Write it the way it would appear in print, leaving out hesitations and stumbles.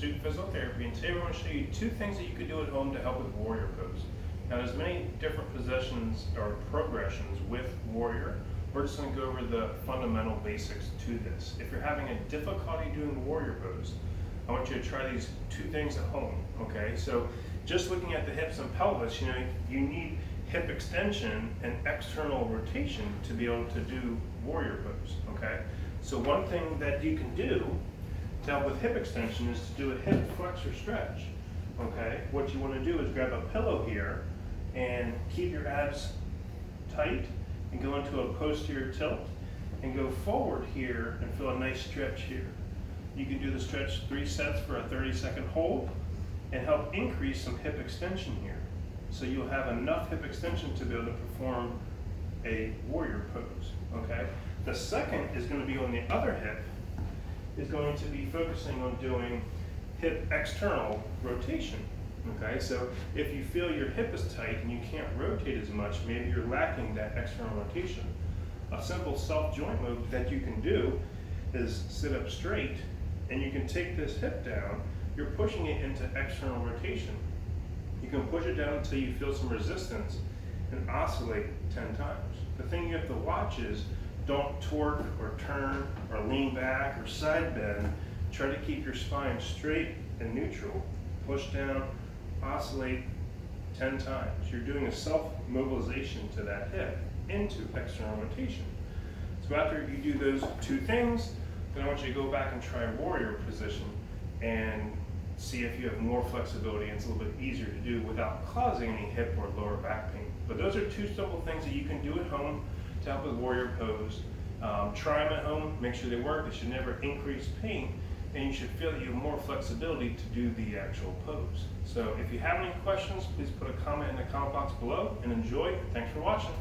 Pursuit Physical Therapy, and today we're going to show you 2 things that you could do at home to help with Warrior Pose. Now there's many different positions or progressions with Warrior. We're just going to go over the fundamental basics to this. If you're having a difficulty doing Warrior Pose, I want you to try these 2 things at home, okay? So just looking at the hips and pelvis, you need hip extension and external rotation to be able to do Warrior Pose, okay? So one thing that you can do to help with hip extension is to do a hip flexor stretch, okay? What you want to do is grab a pillow here and keep your abs tight and go into a posterior tilt and go forward here and feel a nice stretch here. You can do the stretch 3 sets for a 30-second hold and help increase some hip extension here. So you'll have enough hip extension to be able to perform a Warrior Pose, okay? The second is going to be on the other hip, is going to be focusing on doing hip external rotation, okay? So if you feel your hip is tight and you can't rotate as much, maybe you're lacking that external rotation. A simple self-joint move that you can do is sit up straight and you can take this hip down, you're pushing it into external rotation. You can push it down until you feel some resistance and oscillate 10 times. The thing you have to watch is don't torque or turn or lean back or side bend. Try to keep your spine straight and neutral. Push down, oscillate 10 times. You're doing a self-mobilization to that hip into external rotation. So after you do those 2 things, then I want you to go back and try Warrior position and see if you have more flexibility and it's a little bit easier to do without causing any hip or lower back pain. But those are 2 simple things that you can do at home to help with Warrior Pose. Try them at home, make sure they work. They should never increase pain, and you should feel that you have more flexibility to do the actual pose. So if you have any questions, please put a comment in the comment box below and enjoy. Thanks for watching.